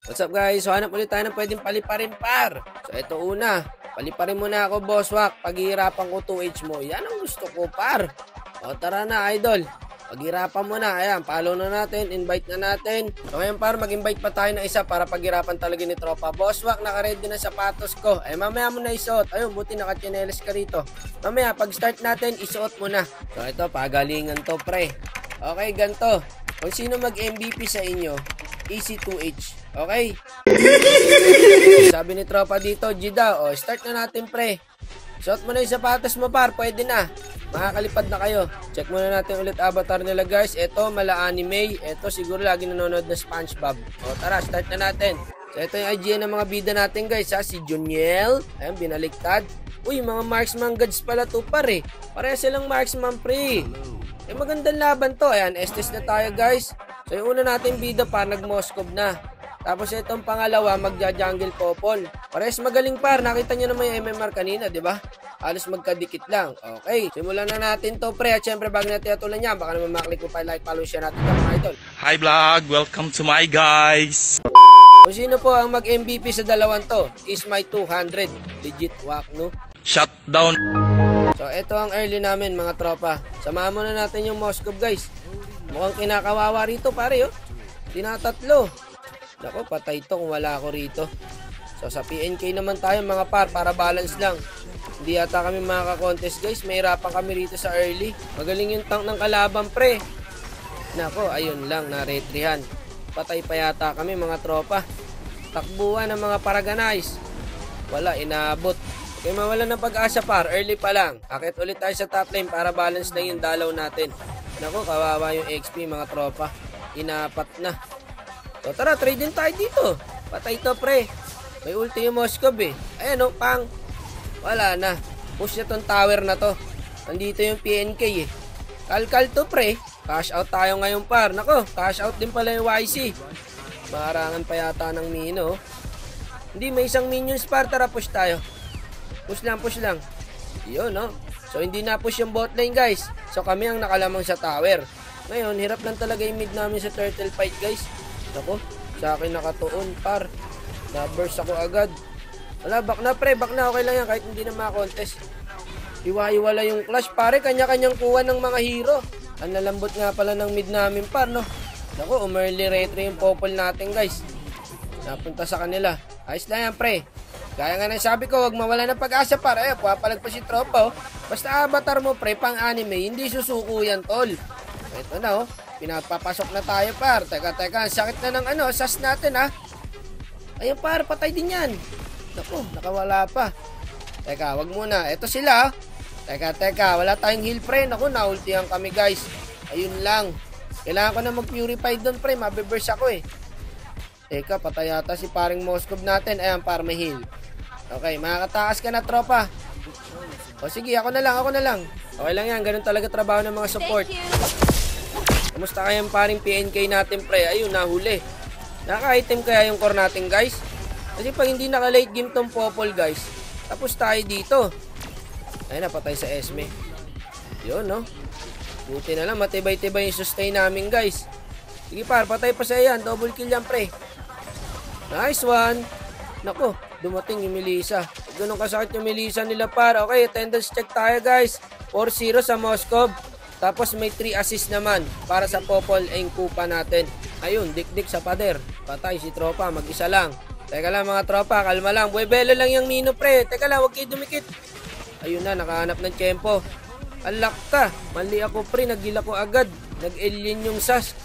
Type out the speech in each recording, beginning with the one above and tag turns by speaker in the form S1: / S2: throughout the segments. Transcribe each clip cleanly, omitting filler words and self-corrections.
S1: What's up guys? So hanap ulit tayo ng pwedeng paliparin par. So ito una, paliparin mo na ako bosswak. Paghihirapan ko 2H mo. Yan ang gusto ko par. O tara na idol. Paghirapan mo na. Ayan, follow na natin. Invite na natin. So ngayon par, mag-invite pa tayo ng isa para paghirapan talaga ni tropa. Bosswak, naka-ready na sapatos ko. Ay mamaya mo na isuot. Ayun, buti naka-chinelas ka rito. Mamaya, pag-start natin, isuot mo na. So ito, pagalingan to pre. Okay, ganto. Kung sino mag-MVP sa inyo, easy 2H. Okay? Sabi ni tropa dito, Gida, o start na natin pre. Suot mo na yung sapatos mo par, pwede na. Makakalipad na kayo. Check muna natin ulit avatar nila guys. Ito, mala anime. Ito, siguro lagi nanonood na SpongeBob. O tara, start na natin. So ito yung idea ng mga bida natin guys ha. Si Juniel, ayan, binaliktad. Uy, mga marksman gods pala to par eh. Pareha silang marksman pre. Eh magandang laban to. Ayan, estes na tayo guys. So yung una natin bida par, nag-Moskov na. Tapos itong pangalawa, magja-jungle popol. Parehas magaling par. Nakita nyo naman yung MMR kanina, di ba? Halos magkadikit lang. Okay, simulan na natin to pre. At syempre, bago natin atulan yan, baka naman maklik mo pa like, follow, share natin mga idol.
S2: Hi vlog! Welcome to my guys!
S1: Kung sino po ang mag-MVP sa dalawang to, is my 200. Legit wak, no?
S2: Shutdown!
S1: So, ito ang early namin mga tropa. Samahan muna natin yung Moskov guys. Mukhang kinakawawa rito pare, oh. Tinatatlo. Nako, patay to kung wala ako rito. So sa PNK naman tayo mga par, para balance lang. Hindi yata kami makaka-contest guys. Mahirapan kami rito sa early. Magaling yung tank ng kalaban pre. Nako, ayun lang, naretrihan. Patay pa yata kami mga tropa. Takbuhan ng mga paraganize. Wala, inaabot. Kaya mawala ng pag-asa par, early pa lang. Akit ulit tayo sa top lane para balance lang yung dalaw natin. Nako, kawawa yung XP mga tropa. Inapat na. So tara, trade din tayo dito. Patay to pre. May ulti yung Moskov eh. Ayan o, pang. Wala na. Push na tong tower na to. Nandito yung PNK eh. Kalkal to pre. Cash out tayo ngayon par. Nako, cash out din pala yung YC. Maharangan pa yata ng mino. Hindi, may isang minions par. Tara, push tayo. Push lang, push lang. Yun no. So hindi na push yung bot lane guys. So kami ang nakalamang sa tower. Ngayon, hirap lang talaga yung mid namin sa turtle fight guys. Ako, sa akin nakatuon par. Na-burst ako agad. Wala, back na pre, back na. Okay lang yan kahit hindi na makakontest. Iwa-iwala yung clash pare, kanya-kanyang kuha ng mga hero. Ang lalambot nga pala ng mid namin par, no? Naku, umerly retry yung popol natin guys. Napunta sa kanila. Ayos lang yan pre. Gaya nga na sabi ko, wag mawala ng pag-asa par. Ay, puwapalag pa si tropa oh. Basta avatar mo pre, pang anime, hindi susuko yan tol. Ito na oh. Pinapapasok na tayo par. Teka, sakit na ng ano, sas natin ha. Ayun par, patay din yan. Naku, nakawala pa. Teka, wag muna. Ito sila. Teka, wala tayong heal pre. Naku, naultihan kami guys. Ayun lang. Kailangan ko na mag-purify doon pre. Mabiburst ako eh. Teka, patay yata si paring Moskov natin. Ayan par, may heal. Okay, makakataas ka na tropa. O sige, ako na lang. Okay lang yan, ganun talaga trabaho ng mga support. Kumusta kayang paring PNK natin pre? Ayun, nahuli. Naka-item kaya yung core natin guys? Kasi pag hindi naka-late game tong popol guys, tapos tayo dito. Ayun, napatay sa Esme. Yun no. Buti na lang, matibay-tibay yung sustain namin guys. Sige par, patay pa sa yan. Double kill yan pre. Nice one. Nako, dumating yung Melissa. Ganun kasakit yung Melissa nila par. Okay, attendance check tayo guys. 4-0 sa Moskov. Tapos may 3 assist naman para sa popol ang kupa natin. Ayun, dik-dik sa pader. Patay si tropa, mag-isa lang. Teka lang mga tropa, kalma lang. Buwebelo lang yung Nino pre. Teka lang, huwag kayo dumikit. Ayun na, nakahanap ng tiyempo. Alak ka. Mali ako pre, nagila ko agad. Nag-alien yung sas.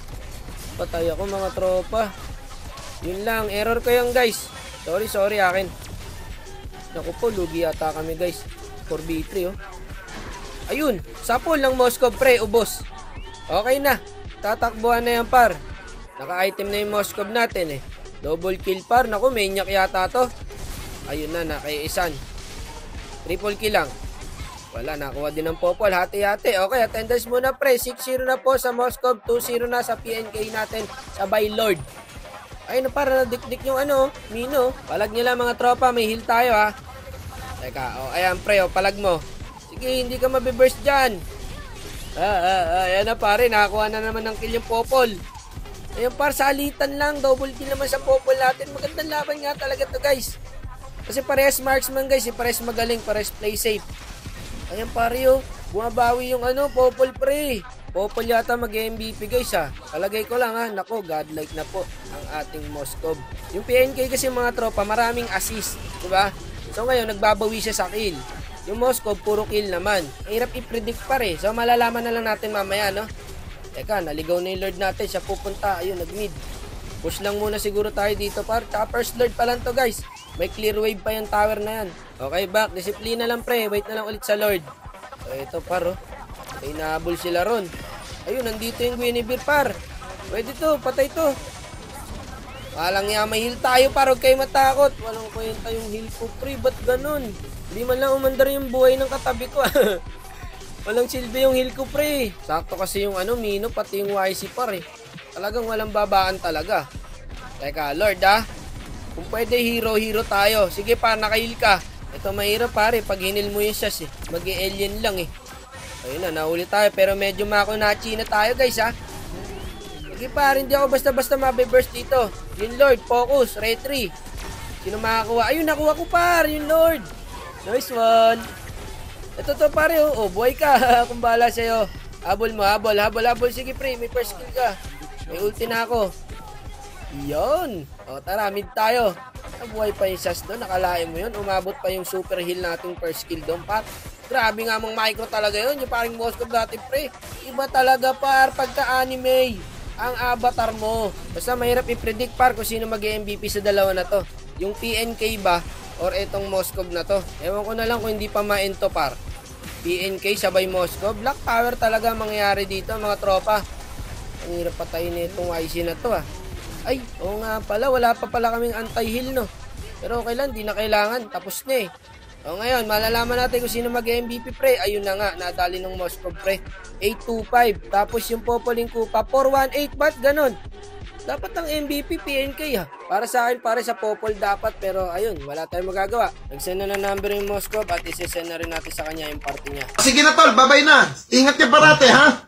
S1: Patay ako mga tropa. Yun lang, error ko yan guys. Sorry akin. Naku po, lugi yata kami guys. 4v3 oh. Ayun, sapol ng Moskov pre, ubos. Okay na, tatakbuhan na yan par. Naka-item na yung Moskov natin eh. Double kill par, naku maniac yata to. Ayun na, nakaiisan. Triple kill lang. Wala, nakuha din ng popol, hati-hati. Okay, attendance muna pre, 6-0 na po sa Moskov, 2-0 na sa PNK natin, sabay Lord. Ayun na para dik-dik yung ano, Mino. Palag nyo lang mga tropa, may heal tayo ha. Teka, oh, ayan pre, oh, palag mo. Sige, hindi ka mabiburst dyan. Ayan na pare, nakakuha na naman ng kill yung popol. Ayun par, salitan lang. Double kill naman sa Popol natin. Magandang laban nga talaga to guys. Kasi parehas marksman guys. Parehas magaling. Parehas play safe. Ayun pare oh. Bumabawi yung Popol pre. Popol yata mag-MVP guys ha. Palagay ko lang ha. Nako, godlike na po ang ating Moskov. Yung PNK kasi mga tropa, maraming assist. Diba? So ngayon, nagbabawi siya sa kill. Yung Moskov, puro kill naman. Hirap i-predict pare. So malalaman na lang natin mamaya, no? Teka, naligaw na yung Lord natin. Siya pupunta. Ayun, nag-mid. Push lang muna siguro tayo dito par. Tsaka first Lord pa lang to guys. May clear wave pa yung tower na yan. Okay, back. Disiplina lang pre. Wait na lang ulit sa Lord. So ito par oh. Ay nahabol sila ron. Ayun, nandito yung Guinevere par. Pwede to, patay to. Walang nga, may heal tayo par. Huwag kayo matakot. Walang kwenta yung heal ko pre. Ba't ganun? Hindi man lang umandar yung buhay ng katabi ko. Walang silbi yung heal ko pre. Sakto kasi yung Mino pati yung YC par eh. Talagang walang babaan talaga. Teka, Lord kung pwede hero tayo. Sige pa, naka-heal ka. Ito mahirap pare, pag hinil mo yung sas eh. Mag-alien lang eh. Ayun na, nahuli tayo. Pero medyo makunachi na tayo guys ha. Sige pare, hindi ako basta-basta mabe-burst dito. Yung Lord, focus, retry. Sino makakuha? Ayun, nakuha ko par, yung Lord. Nice one. Ito to pare oh, buhay ka. Kung bahala sa'yo. Habol mo, habol. Sige pre, may first kill ka. May ulti na ako. Yun. O tara, mid tayo. Nabuhay pa yung sas doon. Nakalain mo yun. Umabot pa yung super heal nating first kill doon par. Grabe nga mong micro talaga yun. Yung parang Moskov dati pre. Iba talaga par pagka-anime ang avatar mo. Basta mahirap i-predict par kung sino mag-MVP sa dalawa na to. Yung PNK ba or itong Moskov na to. Ewan ko na lang kung hindi pa ma-ento par. PNK sabay Moskov. Black power talaga mangyayari dito mga tropa. Ang hirap patayin na itong YC na to Ay, oo nga pala. Wala pa pala kaming anti-heal no. Pero okay lang, di na kailangan. Tapos na eh. O ngayon, malalaman natin kung sino mag-MVP pre. Ayun na nga, nadali ng Moskov pre. 825. Tapos yung Popoling Kupa, 418. Ba't ganun? Dapat ang MVP PNK Para sa akin, para sa Popol dapat. Pero ayun, wala tayong magagawa. Nagsend na ng number yung Moskov at isesend na rin natin sa kanya yung party niya.
S3: Sige na tol, babay na. Ingat niya parate ha.